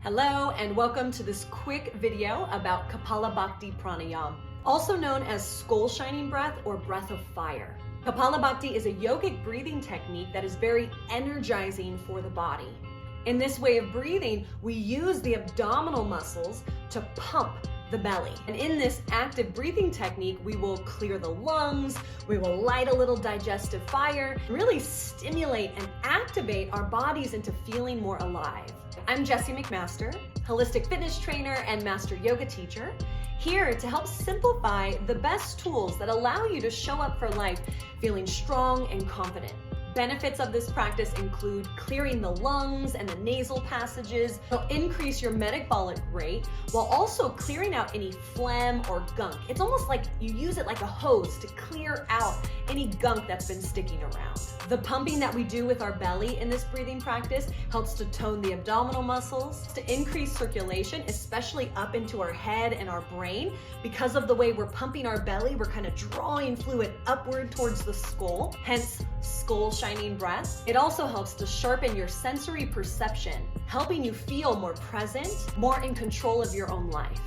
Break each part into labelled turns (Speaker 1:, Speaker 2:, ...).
Speaker 1: Hello and welcome to this quick video about Kapalabhati Pranayama, also known as skull shining breath or breath of fire. Kapalabhati is a yogic breathing technique that is very energizing for the body. In this way of breathing, we use the abdominal muscles to pump the belly. And in this active breathing technique, we will clear the lungs, we will light a little digestive fire, really stimulate and activate our bodies into feeling more alive. I'm Jessi McMaster, holistic fitness trainer and master yoga teacher, here to help simplify the best tools that allow you to show up for life feeling strong and confident. Benefits of this practice include clearing the lungs and the nasal passages. It'll increase your metabolic rate while also clearing out any phlegm or gunk. It's almost like you use it like a hose to clear out any gunk that's been sticking around. The pumping that we do with our belly in this breathing practice helps to tone the abdominal muscles, to increase circulation, especially up into our head and our brain. Because of the way we're pumping our belly, we're kind of drawing fluid upward towards the skull, hence skull shining breath. It also helps to sharpen your sensory perception, helping you feel more present, more in control of your own life.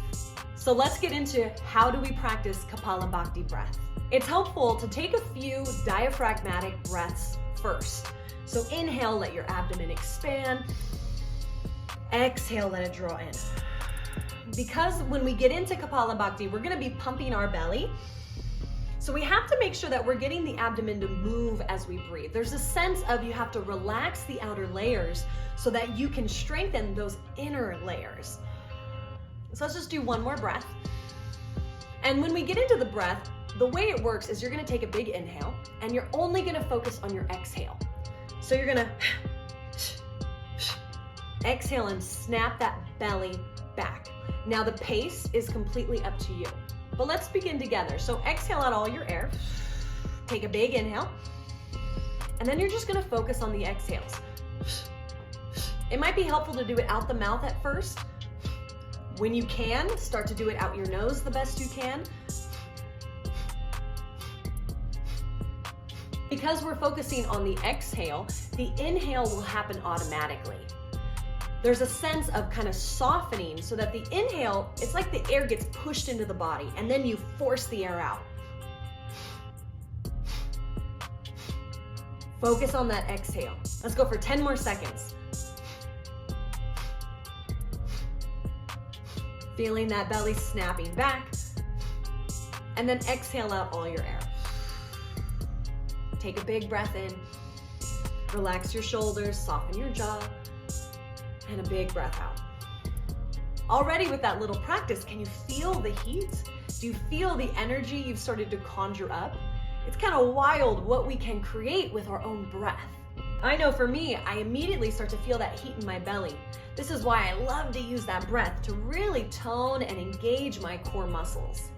Speaker 1: So let's get into how do we practice Kapalabhati breath. It's helpful to take a few diaphragmatic breaths first. So inhale, let your abdomen expand. Exhale, let it draw in. Because when we get into Kapalabhati, we're gonna be pumping our belly. So we have to make sure that we're getting the abdomen to move as we breathe. There's a sense of you have to relax the outer layers so that you can strengthen those inner layers. So let's just do one more breath. And when we get into the breath, the way it works is you're gonna take a big inhale and you're only gonna focus on your exhale. So you're gonna exhale and snap that belly back. Now the pace is completely up to you. But let's begin together. So exhale out all your air. Take a big inhale. And then you're just gonna focus on the exhales. It might be helpful to do it out the mouth at first. When you can, start to do it out your nose the best you can. Because we're focusing on the exhale, the inhale will happen automatically. There's a sense of kind of softening so that the inhale, it's like the air gets pushed into the body and then you force the air out. Focus on that exhale. Let's go for 10 more seconds. Feeling that belly snapping back. And then exhale out all your air. Take a big breath in. Relax your shoulders, soften your jaw. And a big breath out. Already with that little practice, can you feel the heat? Do you feel the energy you've started to conjure up? It's kind of wild what we can create with our own breath. I know for me, I immediately start to feel that heat in my belly. This is why I love to use that breath to really tone and engage my core muscles.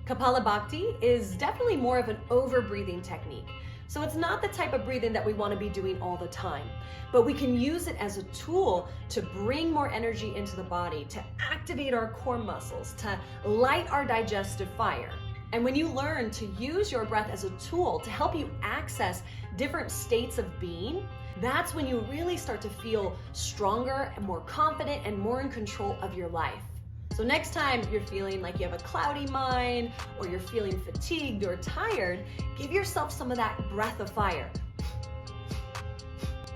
Speaker 1: Kapalabhati is definitely more of an over-breathing technique. So it's not the type of breathing that we want to be doing all the time, but we can use it as a tool to bring more energy into the body, to activate our core muscles, to light our digestive fire. And when you learn to use your breath as a tool to help you access different states of being, that's when you really start to feel stronger and more confident and more in control of your life. So next time you're feeling like you have a cloudy mind or you're feeling fatigued or tired, give yourself some of that breath of fire.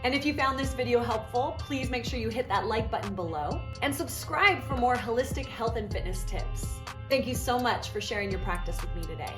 Speaker 1: And if you found this video helpful, please make sure you hit that like button below and subscribe for more holistic health and fitness tips. Thank you so much for sharing your practice with me today.